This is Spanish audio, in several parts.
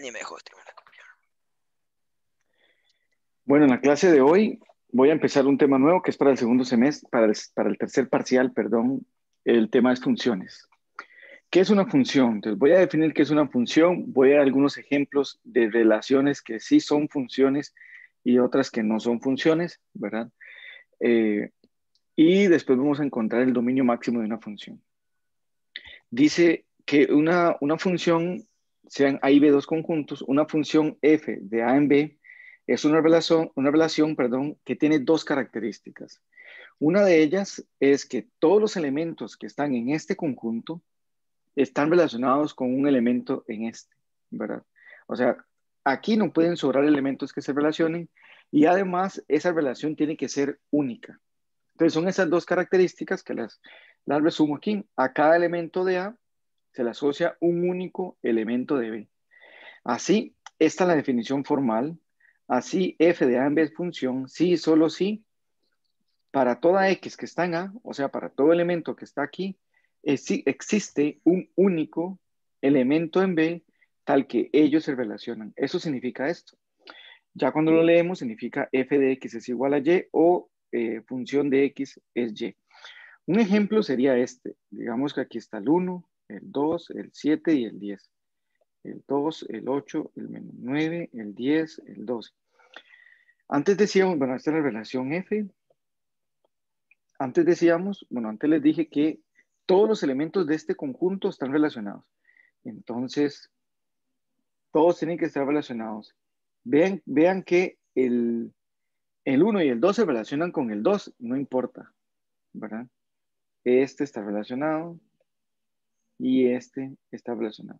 Ni me jodas, me la copiaron. Bueno, en la clase de hoy voy a empezar un tema nuevo que es para el segundo semestre, para el tercer parcial, perdón. El tema es funciones. ¿Qué es una función? Entonces voy a definir qué es una función, voy a dar algunos ejemplos de relaciones que sí son funciones y otras que no son funciones, ¿verdad? Eh, y después vamos a encontrar el dominio máximo de una función. Dice que una función, sean A y B dos conjuntos, una función f de A en B es una relación, perdón, que tiene dos características. Una de ellas es que todos los elementos que están en este conjunto están relacionados con un elemento en este, ¿verdad? O sea, aquí no pueden sobrar elementos que se relacionen y además esa relación tiene que ser única. Entonces son esas dos características que las resumo aquí. A cada elemento de A se le asocia un único elemento de B. Así, esta es la definición formal. Así, f de A en B es función, sí y solo sí, para toda x que está en A, o sea, para todo elemento que está aquí, sí, existe un único elemento en B tal que ellos se relacionan. Eso significa esto. Ya cuando lo leemos, significa f de x es igual a y o función de x es y. Un ejemplo sería este. Digamos que aquí está el 1, el 2, el 7 y el 10. El 2, el 8, el menos 9, el 10, el 12. Antes decíamos, bueno, esta es la relación f. Antes decíamos, bueno, antes les dije que todos los elementos de este conjunto están relacionados. Entonces, todos tienen que estar relacionados. Vean que el 1 y el 2 se relacionan con el 2, no importa, ¿verdad? Este está relacionado y este está relacionado.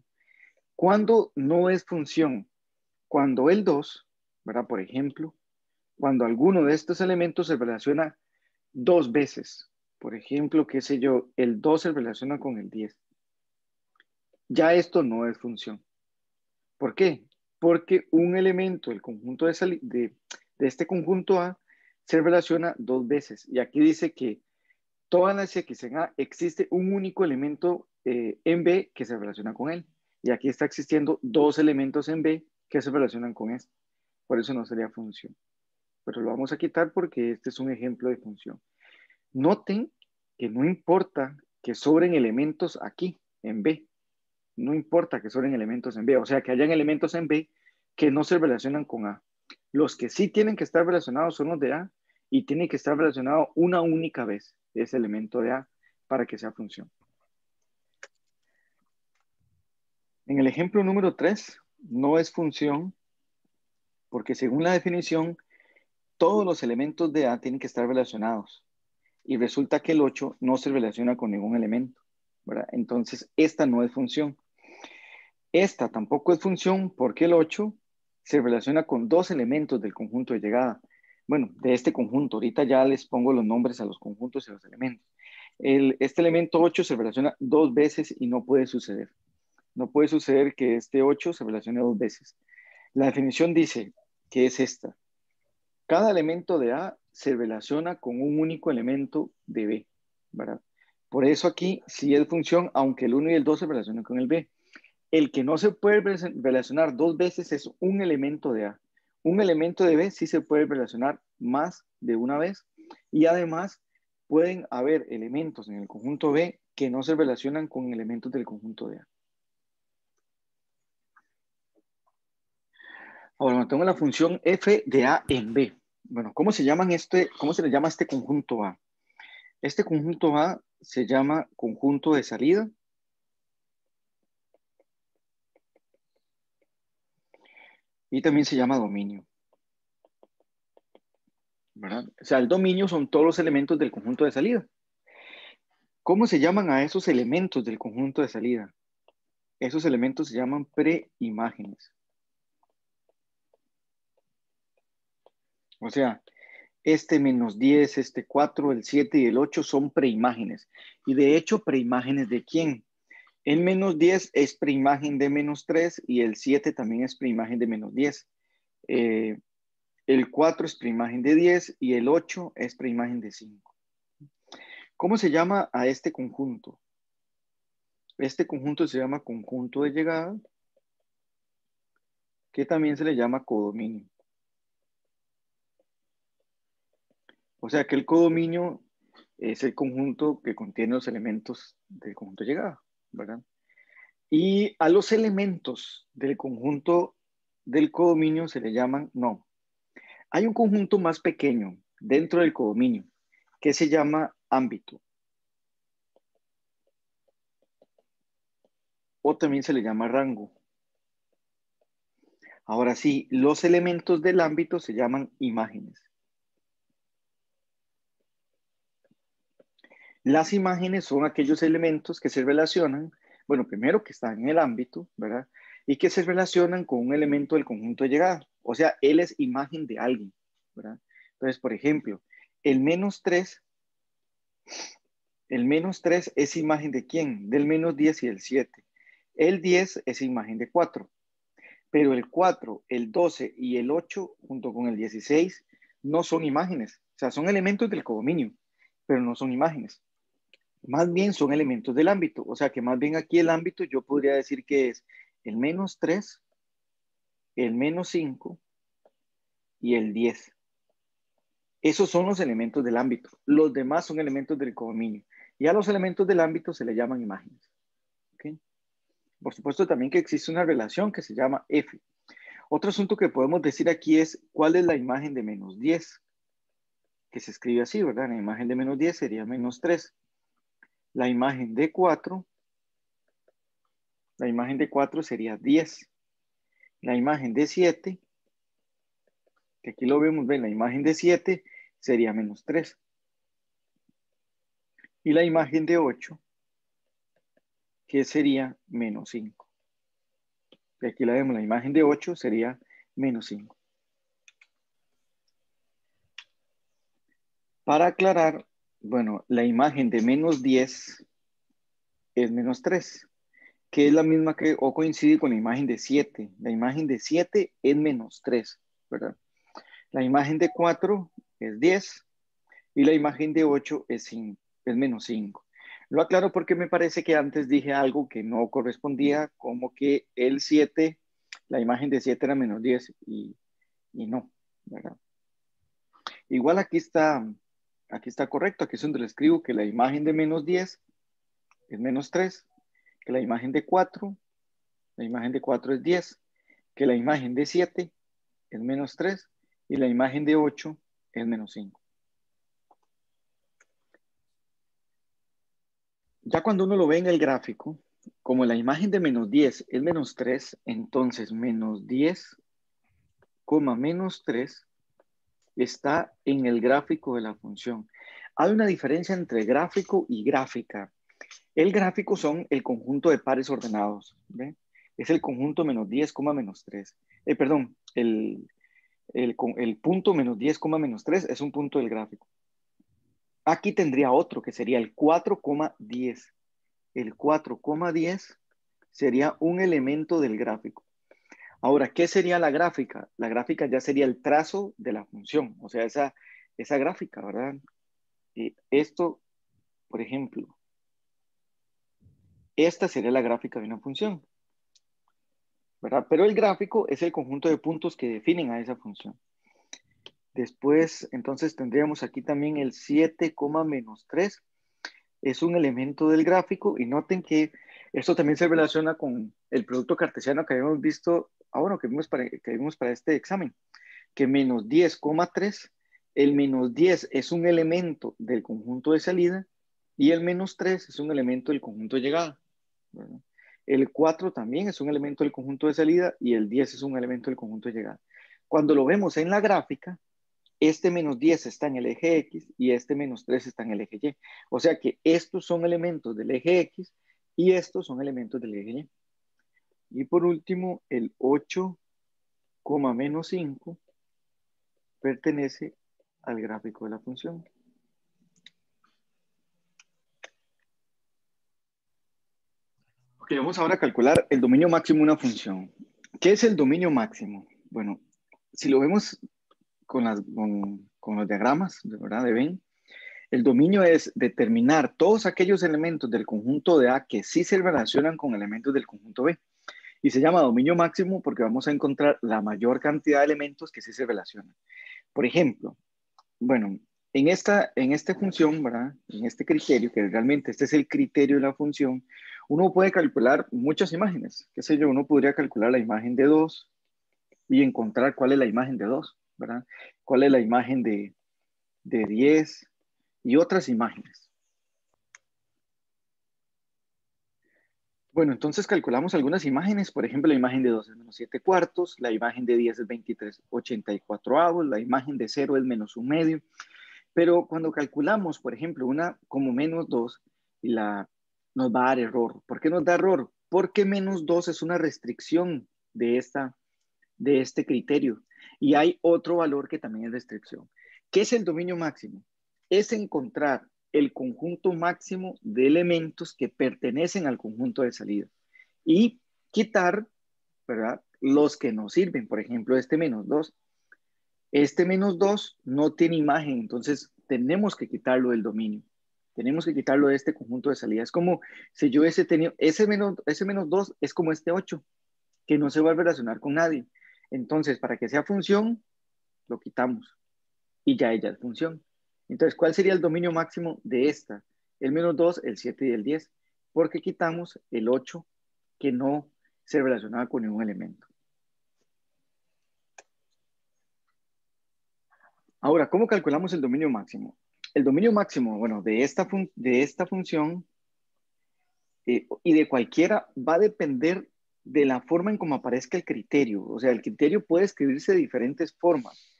¿Cuándo no es función? Cuando el 2, ¿verdad? Por ejemplo, cuando alguno de estos elementos se relaciona dos veces. Por ejemplo, qué sé yo, el 2 se relaciona con el 10. Ya esto no es función. ¿Por qué? Porque un elemento del conjunto de este conjunto A se relaciona dos veces. Y aquí dice que todas las X en A existe un único elemento en B que se relaciona con él. Y aquí está existiendo dos elementos en B que se relacionan con este. Por eso no sería función. Pero lo vamos a quitar porque este es un ejemplo de función. Noten que no importa que sobren elementos aquí en B. No importa que sobren elementos en B. O sea, que hayan elementos en B que no se relacionan con A. Los que sí tienen que estar relacionados son los de A y tienen que estar relacionados una única vez ese elemento de A para que sea función. En el ejemplo número 3, no es función porque según la definición, todos los elementos de A tienen que estar relacionados. Y resulta que el 8 no se relaciona con ningún elemento, ¿verdad? Entonces, esta no es función. Esta tampoco es función porque el 8 se relaciona con dos elementos del conjunto de llegada. Bueno, de este conjunto. Ahorita ya les pongo los nombres a los conjuntos y a los elementos. Este elemento 8 se relaciona dos veces y no puede suceder. No puede suceder que este 8 se relacione dos veces. La definición dice que es esta. Cada elemento de A se relaciona con un único elemento de B, ¿verdad? Por eso aquí sí es función, aunque el 1 y el 2 se relacionan con el B. El que no se puede relacionar dos veces es un elemento de A. Un elemento de B sí se puede relacionar más de una vez y además pueden haber elementos en el conjunto B que no se relacionan con elementos del conjunto de A. Ahora, tengo la función f de A en B. Bueno, ¿cómo se le llama este conjunto A? Este conjunto A se llama conjunto de salida y también se llama dominio, ¿verdad? O sea, el dominio son todos los elementos del conjunto de salida. ¿Cómo se llaman a esos elementos del conjunto de salida? Esos elementos se llaman preimágenes. O sea, este menos 10, este 4, el 7 y el 8 son preimágenes. Y de hecho, preimágenes ¿de quién? El menos 10 es preimagen de menos 3 y el 7 también es preimagen de menos 10. Eh, el 4 es preimagen de 10 y el 8 es preimagen de 5. ¿Cómo se llama a este conjunto? Este conjunto se llama conjunto de llegada que también se le llama codominio. O sea que el codominio es el conjunto que contiene los elementos del conjunto llegada, ¿verdad? Y a los elementos del conjunto del codominio se le llaman, no, hay un conjunto más pequeño dentro del codominio que se llama ámbito. O también se le llama rango. Ahora sí, los elementos del ámbito se llaman imágenes. Las imágenes son aquellos elementos que se relacionan, bueno, primero que están en el ámbito, ¿verdad? Y que se relacionan con un elemento del conjunto de llegada. O sea, él es imagen de alguien, ¿verdad? Entonces, por ejemplo, el menos 3 es imagen de quién? Del menos 10 y el 7. El 10 es imagen de 4. Pero el 4, el 12 y el 8, junto con el 16, no son imágenes. O sea, son elementos del codominio, pero no son imágenes. Más bien son elementos del ámbito. O sea, que más bien aquí el ámbito yo podría decir que es el menos 3, el menos 5 y el 10. Esos son los elementos del ámbito. Los demás son elementos del codominio. Y a los elementos del ámbito se le llaman imágenes. ¿Okay? Por supuesto también que existe una relación que se llama F. Otro asunto que podemos decir aquí es cuál es la imagen de menos 10, que se escribe así, ¿verdad? La imagen de menos 10 sería menos 3. La imagen de 4 sería 10. La imagen de 7, que aquí lo vemos, ven, la imagen de 7 sería menos 3. Y la imagen de 8, que sería menos 5. Y aquí la vemos, la imagen de 8 sería menos 5. Para aclarar, bueno, la imagen de menos 10 es menos 3, que es la misma que o coincide con la imagen de 7. La imagen de 7 es menos 3, ¿verdad? La imagen de 4 es 10 y la imagen de 8 es menos 5. Lo aclaro porque me parece que antes dije algo que no correspondía, como que el 7, la imagen de 7 era menos 10 y no, ¿verdad? Igual aquí está correcto, aquí es donde le escribo que la imagen de menos 10 es menos 3, que la imagen de 4 es 10, que la imagen de 7 es menos 3 y la imagen de 8 es menos 5. Ya cuando uno lo ve en el gráfico, como la imagen de menos 10 es menos 3, entonces menos 10, menos 3 está en el gráfico de la función. Hay una diferencia entre gráfico y gráfica. El gráfico son el conjunto de pares ordenados. ¿Ve? Es el conjunto menos 10, menos 3. Perdón, el punto menos 10, menos 3 es un punto del gráfico. Aquí tendría otro que sería el 4,10. El 4,10 sería un elemento del gráfico. Ahora, ¿qué sería la gráfica? La gráfica ya sería el trazo de la función, o sea, esa gráfica, ¿verdad? Esto, por ejemplo, esta sería la gráfica de una función, ¿verdad? Pero el gráfico es el conjunto de puntos que definen a esa función. Después, entonces, tendríamos aquí también el 7, menos 3. Es un elemento del gráfico y noten que esto también se relaciona con el producto cartesiano que habíamos visto, bueno, que vimos para este examen, que menos 10,3, el menos 10 es un elemento del conjunto de salida y el menos 3 es un elemento del conjunto de llegada, ¿verdad? El 4 también es un elemento del conjunto de salida y el 10 es un elemento del conjunto de llegada. Cuando lo vemos en la gráfica, este menos 10 está en el eje X y este menos 3 está en el eje Y. O sea que estos son elementos del eje X y estos son elementos del eje Y. Y por último, el 8, menos 5 pertenece al gráfico de la función. Ok, vamos ahora a calcular el dominio máximo de una función. ¿Qué es el dominio máximo? Bueno, si lo vemos con los diagramas, de verdad, de Venn, el dominio es determinar todos aquellos elementos del conjunto de A que sí se relacionan con elementos del conjunto B. Y se llama dominio máximo porque vamos a encontrar la mayor cantidad de elementos que sí se relacionan. Por ejemplo, bueno, en esta función, ¿verdad? En este criterio, que realmente este es el criterio de la función, uno puede calcular muchas imágenes. Qué sé yo, uno podría calcular la imagen de 2 y encontrar cuál es la imagen de 2, ¿verdad? Cuál es la imagen de 10 y otras imágenes. Bueno, entonces calculamos algunas imágenes. Por ejemplo, la imagen de 2 es menos 7 cuartos, la imagen de 10 es 23/84, la imagen de 0 es menos un medio. Pero cuando calculamos, por ejemplo, una como menos 2, nos va a dar error. ¿Por qué nos da error? Porque menos 2 es una restricción de este criterio. Y hay otro valor que también es restricción. ¿Qué es el dominio máximo? Es encontrar el conjunto máximo de elementos que pertenecen al conjunto de salida y quitar, ¿verdad? Los que nos sirven. Por ejemplo, este menos 2. Este menos 2 no tiene imagen, entonces tenemos que quitarlo del dominio. Tenemos que quitarlo de este conjunto de salida. Es como si yo ese tenido, ese menos 2 es como este 8 que no se va a relacionar con nadie. Entonces, para que sea función, lo quitamos y ya ella es función. Entonces, ¿cuál sería el dominio máximo de esta? El menos 2, el 7 y el 10, porque quitamos el 8 que no se relacionaba con ningún elemento. Ahora, ¿cómo calculamos el dominio máximo? El dominio máximo, bueno, de esta función y de cualquiera va a depender de la forma en cómo aparezca el criterio. O sea, el criterio puede escribirse de diferentes formas,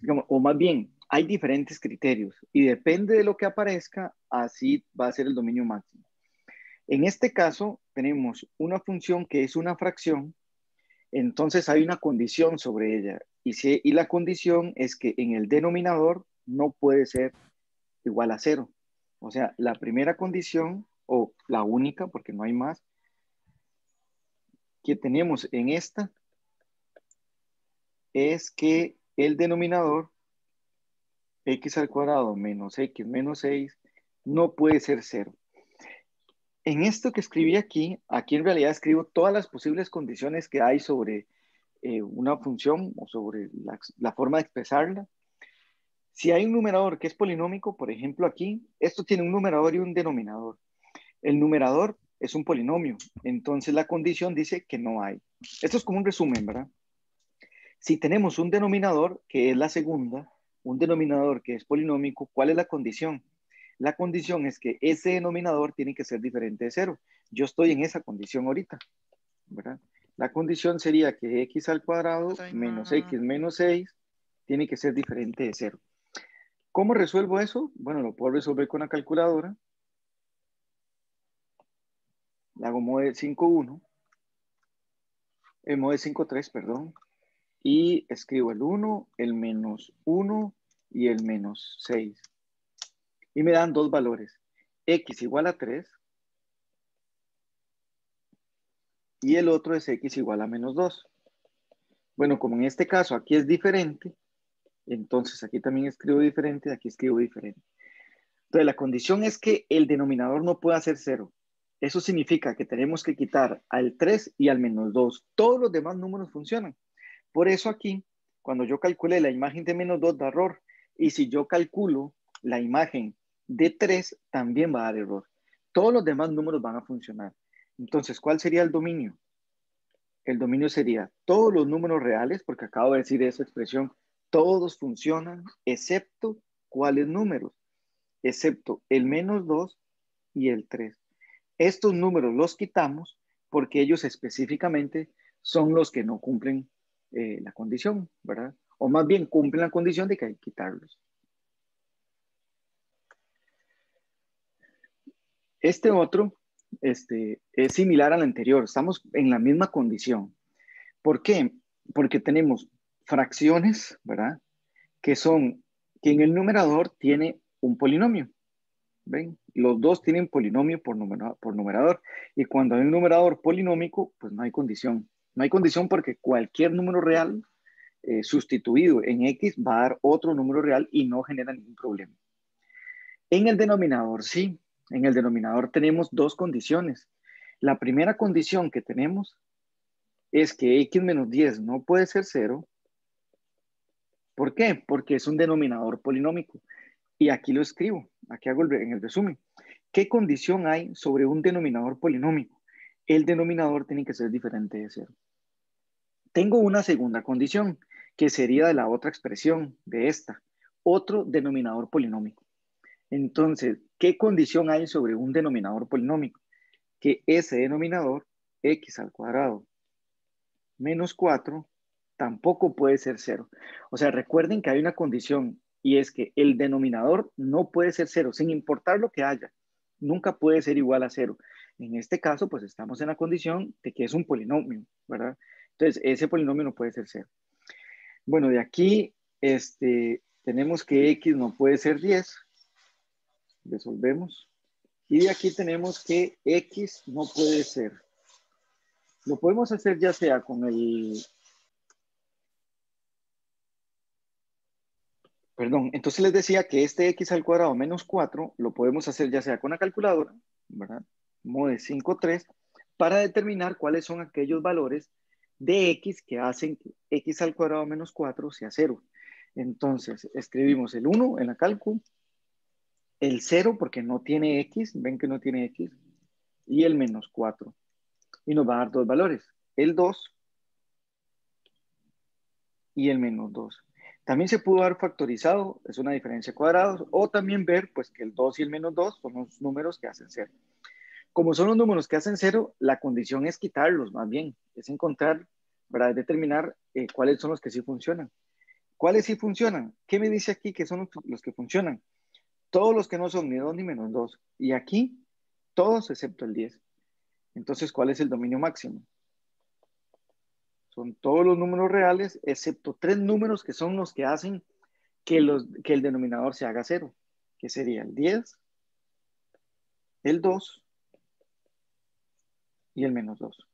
digamos, o más bien, hay diferentes criterios y depende de lo que aparezca, así va a ser el dominio máximo. En este caso, tenemos una función que es una fracción, entonces hay una condición sobre ella y la condición es que en el denominador no puede ser igual a cero. O sea, la primera condición, o la única, porque no hay más, que tenemos en esta es que el denominador x al cuadrado menos x menos 6 no puede ser cero. En esto que escribí aquí en realidad escribo todas las posibles condiciones que hay sobre una función o sobre la forma de expresarla. Si hay un numerador que es polinómico, por ejemplo aquí, esto tiene un numerador y un denominador. El numerador es un polinomio, entonces la condición dice que no hay. Esto es como un resumen, ¿verdad? Si tenemos un denominador, que es la segunda, un denominador que es polinómico, ¿cuál es la condición? La condición es que ese denominador tiene que ser diferente de cero. Yo estoy en esa condición ahorita, ¿verdad? La condición sería que x al cuadrado menos x menos 6 tiene que ser diferente de cero. ¿Cómo resuelvo eso? Bueno, lo puedo resolver con la calculadora. Le hago mode 5.1, mode 5.3, perdón. Y escribo el 1, el menos 1 y el menos 6. Y me dan dos valores. X igual a 3 y el otro es x igual a menos 2. Bueno, como en este caso aquí es diferente, entonces aquí también escribo diferente, aquí escribo diferente. Entonces la condición es que el denominador no pueda ser 0. Eso significa que tenemos que quitar al 3 y al menos 2. Todos los demás números funcionan. Por eso aquí, cuando yo calcule la imagen de menos 2 da error. Y si yo calculo la imagen de 3, también va a dar error. Todos los demás números van a funcionar. Entonces, ¿cuál sería el dominio? El dominio sería todos los números reales, porque acabo de decir esa expresión, todos funcionan, excepto cuáles números, excepto el menos 2 y el 3. Estos números los quitamos porque ellos específicamente son los que no cumplen la condición, ¿verdad? O más bien cumplen la condición de que hay que quitarlos. Este otro es similar al anterior, estamos en la misma condición. ¿Por qué? Porque tenemos fracciones, ¿verdad? Que en el numerador tiene un polinomio. ¿Ven? Los dos tienen polinomio por numerador. Y cuando hay un numerador polinómico, pues no hay condición. No hay condición porque cualquier número real sustituido en X va a dar otro número real y no genera ningún problema. En el denominador, sí. En el denominador tenemos dos condiciones. La primera condición que tenemos es que x menos 10 no puede ser 0. ¿Por qué? Porque es un denominador polinómico. Y aquí lo escribo, aquí hago en el resumen. ¿Qué condición hay sobre un denominador polinómico? El denominador tiene que ser diferente de 0. Tengo una segunda condición, que sería de la otra expresión, de esta, otro denominador polinómico. Entonces, ¿qué condición hay sobre un denominador polinómico? Que ese denominador, x al cuadrado menos 4, tampoco puede ser 0. O sea, recuerden que hay una condición y es que el denominador no puede ser 0, sin importar lo que haya. Nunca puede ser igual a 0. En este caso, pues estamos en la condición de que es un polinomio, ¿verdad? Entonces, ese polinomio no puede ser 0. Bueno, de aquí tenemos que x no puede ser 10. Resolvemos. Y de aquí tenemos que x no puede ser. Lo podemos hacer ya sea con Perdón, entonces les decía que este x al cuadrado menos 4 lo podemos hacer ya sea con la calculadora, ¿verdad? Mode 5,3, para determinar cuáles son aquellos valores de x que hacen que x al cuadrado menos 4 sea 0. Entonces, escribimos el 1 en la calcu, el 0 porque no tiene x, ven que no tiene x, y el menos 4. Y nos va a dar dos valores, el 2 y el menos 2. También se pudo haber factorizado, es una diferencia de cuadrados, o también ver pues, que el 2 y el menos 2 son los números que hacen 0. Como son los números que hacen 0, la condición es quitarlos, más bien, es encontrar, para determinar cuáles son los que sí funcionan. ¿Cuáles sí funcionan? ¿Qué me dice aquí que son los que funcionan? Todos los que no son ni 2 ni menos 2. Y aquí, todos excepto el 10. Entonces, ¿cuál es el dominio máximo? Son todos los números reales, excepto 3 números que son los que hacen que el denominador se haga 0, que sería el 10, el 2 y el menos 2.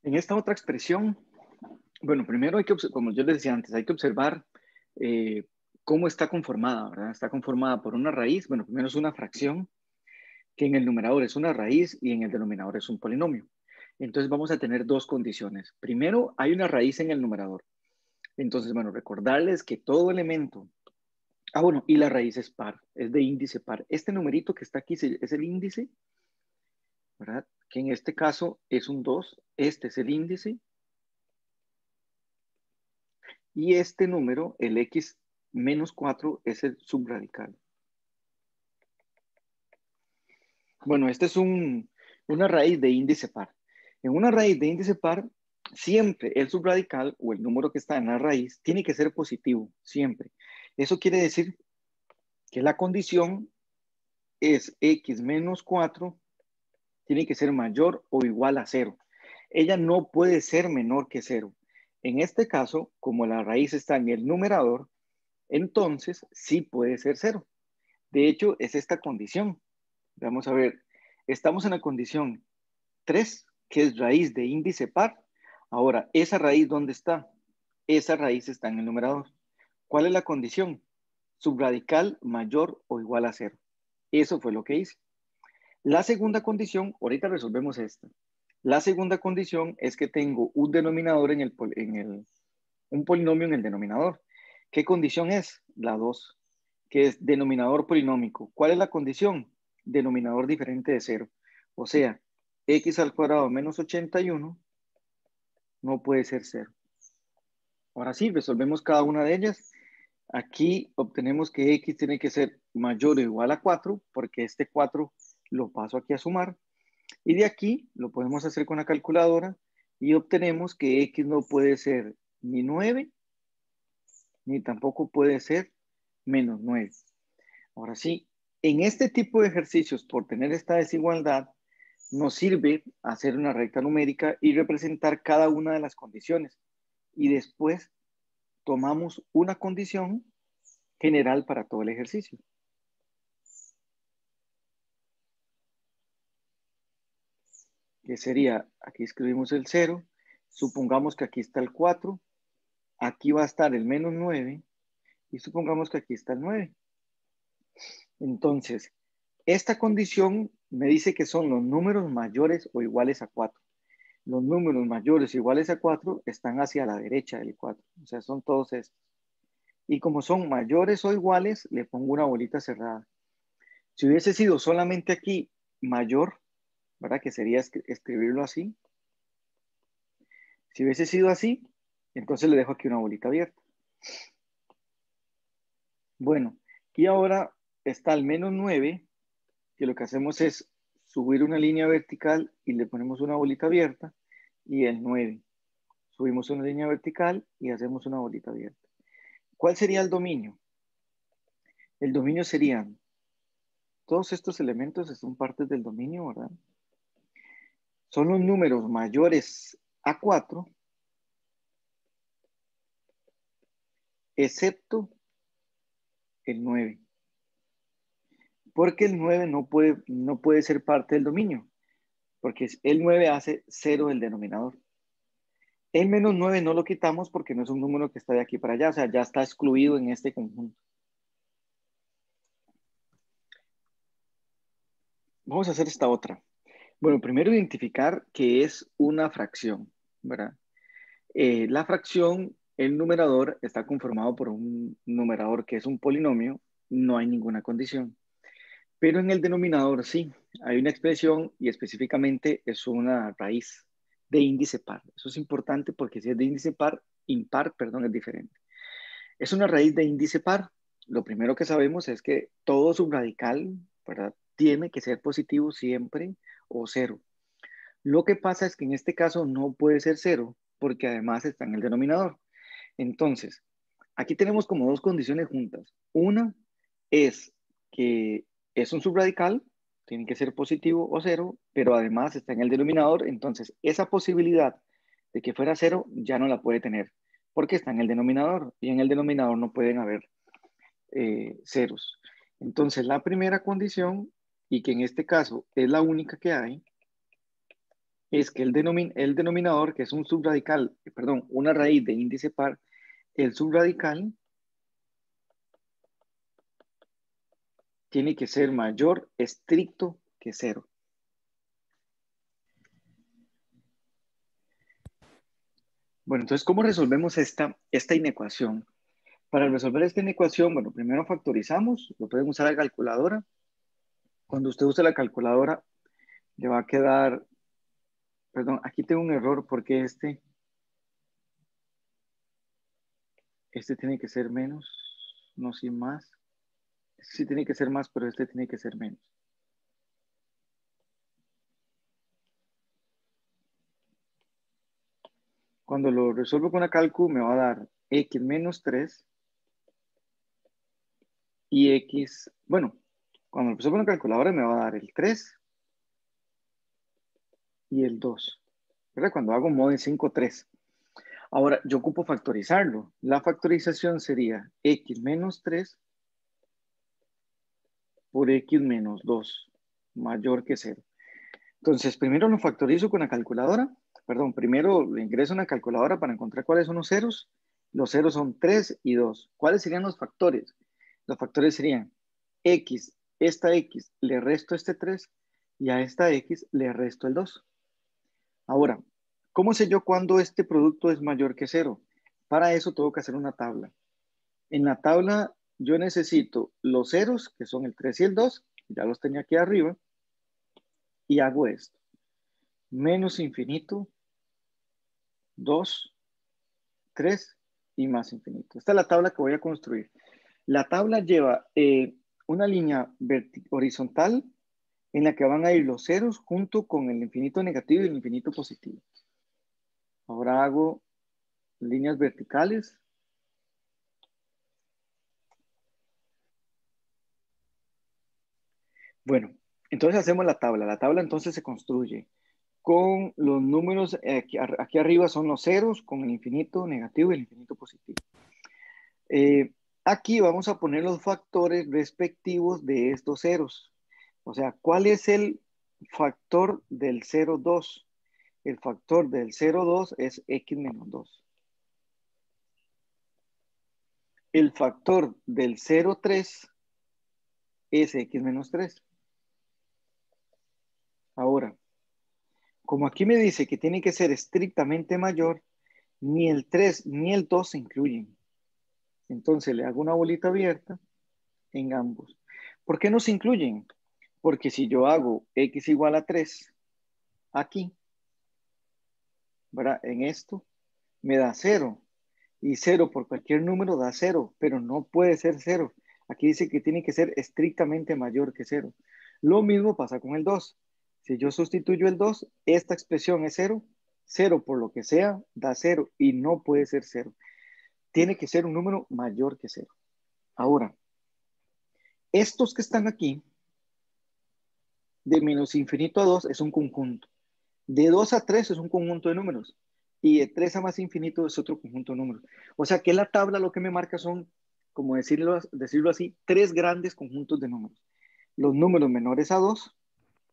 En esta otra expresión, bueno, primero hay que, como yo les decía antes, hay que observar eh, cómo está conformada, ¿verdad? Está conformada por una raíz, bueno, primero es una fracción, que en el numerador es una raíz y en el denominador es un polinomio. Entonces vamos a tener dos condiciones. Primero, hay una raíz en el numerador. Entonces, bueno, recordarles que todo elemento. Bueno, y la raíz es par, es de índice par. Este numerito que está aquí es el índice, ¿verdad? Que en este caso es un 2. Este es el índice. Y este número, el x menos 4, es el subradical. Bueno, este es una raíz de índice par. En una raíz de índice par, siempre el subradical o el número que está en la raíz tiene que ser positivo, siempre. Eso quiere decir que la condición es x menos 4 tiene que ser mayor o igual a 0. Ella no puede ser menor que 0. En este caso, como la raíz está en el numerador, entonces sí puede ser 0. De hecho, es esta condición. Vamos a ver, estamos en la condición 3, que es raíz de índice par. Ahora, ¿esa raíz dónde está? Esa raíz está en el numerador. ¿Cuál es la condición? Subradical mayor o igual a 0. Eso fue lo que hice. La segunda condición, ahorita resolvemos esta. La segunda condición es que tengo un denominador un polinomio en el denominador. ¿Qué condición es? La 2, que es denominador polinómico. ¿Cuál es la condición? Denominador diferente de 0. O sea, x al cuadrado menos 81 no puede ser 0. Ahora sí, resolvemos cada una de ellas. Aquí obtenemos que x tiene que ser mayor o igual a 4, porque este 4 lo paso aquí a sumar. Y de aquí lo podemos hacer con la calculadora y obtenemos que x no puede ser ni 9, ni tampoco puede ser menos 9. Ahora sí, en este tipo de ejercicios, por tener esta desigualdad, nos sirve hacer una recta numérica y representar cada una de las condiciones. Y después tomamos una condición general para todo el ejercicio. Que sería, aquí escribimos el 0, supongamos que aquí está el 4, aquí va a estar el menos 9 y supongamos que aquí está el 9. Entonces, esta condición me dice que son los números mayores o iguales a 4. Los números mayores o iguales a 4 están hacia la derecha del 4. O sea, son todos estos. Y como son mayores o iguales, le pongo una bolita cerrada. Si hubiese sido solamente aquí mayor, ¿verdad? Que sería escribirlo así. Si hubiese sido así, entonces le dejo aquí una bolita abierta. Bueno, y ahora está el menos 9, que lo que hacemos es subir una línea vertical y le ponemos una bolita abierta, y el 9. Subimos una línea vertical y hacemos una bolita abierta. ¿Cuál sería el dominio? El dominio serían, todos estos elementos son partes del dominio, ¿verdad? Son los números mayores a 4, excepto el 9. Porque el 9 no puede ser parte del dominio, porque el 9 hace 0 el denominador. El menos 9 no lo quitamos porque no es un número que está de aquí para allá, o sea, ya está excluido en este conjunto. Vamos a hacer esta otra. Bueno, primero identificar qué es una fracción, ¿verdad? La fracción, el numerador está conformado por un numerador que es un polinomio, no hay ninguna condición. Pero en el denominador sí, hay una expresión y específicamente es una raíz de índice par. Eso es importante porque si es de índice par, impar, perdón, es diferente. Es una raíz de índice par. Lo primero que sabemos es que todo subradical, ¿verdad? Tiene que ser positivo siempre o cero. Lo que pasa es que en este caso no puede ser cero porque además está en el denominador. Entonces, aquí tenemos como dos condiciones juntas. Una es que es un subradical, tiene que ser positivo o cero, pero además está en el denominador, entonces esa posibilidad de que fuera cero ya no la puede tener, porque está en el denominador y en el denominador no pueden haber ceros. Entonces la primera condición, y que en este caso es la única que hay, es que el denominador, que es un subradical, perdón, una raíz de índice par, el subradical tiene que ser mayor estricto que cero. Bueno, entonces, ¿cómo resolvemos esta inecuación? Para resolver esta inecuación, bueno, primero factorizamos, lo pueden usar la calculadora. Cuando usted use la calculadora, le va a quedar, perdón, aquí tengo un error porque este tiene que ser menos, no sin más. Sí tiene que ser más, pero este tiene que ser menos. Cuando lo resuelvo con la calcu, me va a dar x menos 3 y x, bueno, cuando lo resuelvo con la calculadora me va a dar el 3 y el 2. ¿Verdad? Cuando hago modo en 5, 3. Ahora, yo ocupo factorizarlo. La factorización sería x menos 3 por x menos 2, mayor que 0. Entonces, primero lo factorizo con la calculadora. Perdón, primero le ingreso en la calculadora para encontrar cuáles son los ceros. Los ceros son 3 y 2. ¿Cuáles serían los factores? Los factores serían x, esta x le resto este 3 y a esta x le resto el 2. Ahora, ¿cómo sé yo cuándo este producto es mayor que 0? Para eso tengo que hacer una tabla. En la tabla yo necesito los ceros, que son el 3 y el 2, ya los tenía aquí arriba, y hago esto. Menos infinito, 2, 3 y más infinito. Esta es la tabla que voy a construir. La tabla lleva una línea horizontal en la que van a ir los ceros junto con el infinito negativo y el infinito positivo. Ahora hago líneas verticales. Bueno, entonces hacemos la tabla. La tabla entonces se construye con los números, aquí arriba son los ceros, con el infinito negativo y el infinito positivo. Aquí vamos a poner los factores respectivos de estos ceros. O sea, ¿cuál es el factor del 0,2? El factor del 0,2 es x menos 2. El factor del 0,3 es x menos 3. Ahora, como aquí me dice que tiene que ser estrictamente mayor, ni el 3 ni el 2 se incluyen. Entonces le hago una bolita abierta en ambos. ¿Por qué no se incluyen? Porque si yo hago x igual a 3 aquí, ¿verdad? En esto, me da 0. Y 0 por cualquier número da 0, pero no puede ser 0. Aquí dice que tiene que ser estrictamente mayor que 0. Lo mismo pasa con el 2. Si yo sustituyo el 2, esta expresión es 0. 0 por lo que sea da 0 y no puede ser 0. Tiene que ser un número mayor que 0. Ahora, estos que están aquí, de menos infinito a 2 es un conjunto. De 2 a 3 es un conjunto de números. Y de 3 a más infinito es otro conjunto de números. O sea que la tabla lo que me marca son, como decirlo así, tres grandes conjuntos de números. Los números menores a 2,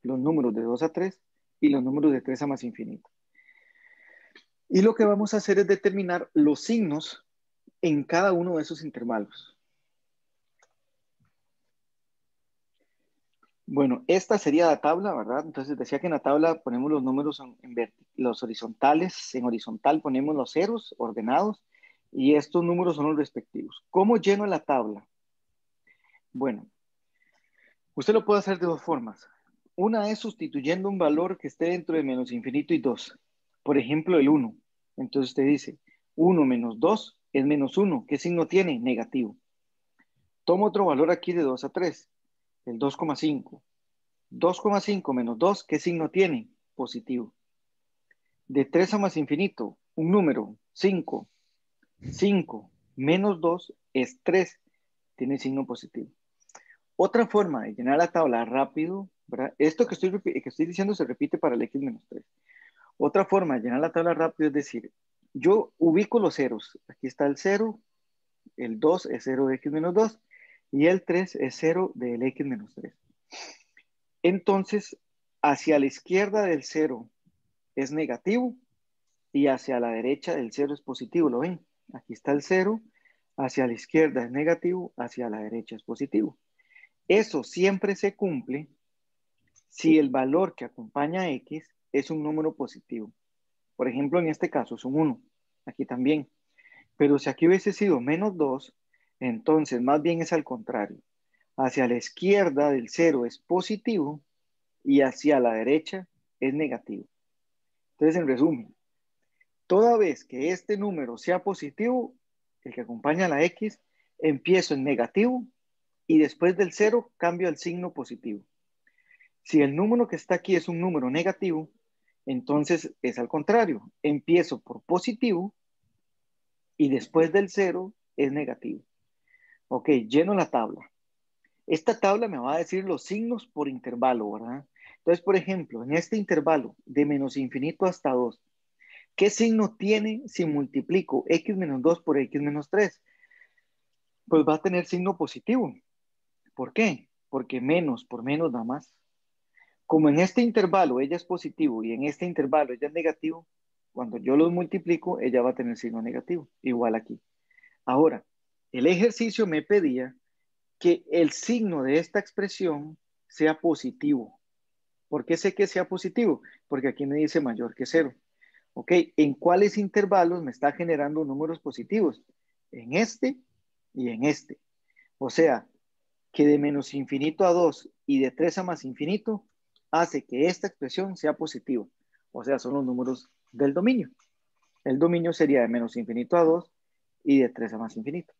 los números de 2 a 3 y los números de 3 a más infinito. Y lo que vamos a hacer es determinar los signos en cada uno de esos intervalos. Bueno, esta sería la tabla, ¿verdad? Entonces decía que en la tabla ponemos los números los horizontales, en horizontal ponemos los ceros ordenados y estos números son los respectivos. ¿Cómo lleno la tabla? Bueno, usted lo puede hacer de dos formas. Una es sustituyendo un valor que esté dentro de menos infinito y 2. Por ejemplo, el 1. Entonces usted dice, 1 menos 2 es menos 1. ¿Qué signo tiene? Negativo. Tomo otro valor aquí de 2 a 3, el 2,5. 2,5 menos 2, ¿qué signo tiene? Positivo. De 3 a más infinito, un número, 5. 5 menos 2 es 3, tiene signo positivo. Otra forma de llenar la tabla rápido, ¿verdad? Esto que estoy diciendo se repite para el x menos 3. Otra forma de llenar la tabla rápido es decir, yo ubico los ceros. Aquí está el 0, el 2 es 0 de x menos 2 y el 3 es 0 del x menos 3. Entonces, hacia la izquierda del 0 es negativo y hacia la derecha del 0 es positivo, ¿lo ven? Aquí está el 0, hacia la izquierda es negativo, hacia la derecha es positivo. Eso siempre se cumple si el valor que acompaña a x es un número positivo. Por ejemplo, en este caso es un 1, aquí también. Pero si aquí hubiese sido menos 2, entonces más bien es al contrario. Hacia la izquierda del 0 es positivo y hacia la derecha es negativo. Entonces, en resumen, toda vez que este número sea positivo, el que acompaña a la x, empiezo en negativo y después del 0 cambio al signo positivo. Si el número que está aquí es un número negativo, entonces es al contrario. Empiezo por positivo y después del 0 es negativo. Ok, lleno la tabla. Esta tabla me va a decir los signos por intervalo, ¿verdad? Entonces, por ejemplo, en este intervalo de menos infinito hasta 2, ¿qué signo tiene si multiplico x menos 2 por x menos 3? Pues va a tener signo positivo. ¿Por qué? Porque menos por menos da más. Como en este intervalo ella es positivo y en este intervalo ella es negativo, cuando yo los multiplico, ella va a tener signo negativo, igual aquí. Ahora, el ejercicio me pedía que el signo de esta expresión sea positivo. ¿Por qué sé que sea positivo? Porque aquí me dice mayor que 0. ¿Ok? ¿En cuáles intervalos me está generando números positivos? En este y en este. O sea, que de menos infinito a 2 y de 3 a más infinito hace que esta expresión sea positiva. O sea, son los números del dominio. El dominio sería de menos infinito a 2 y de 3 a más infinito.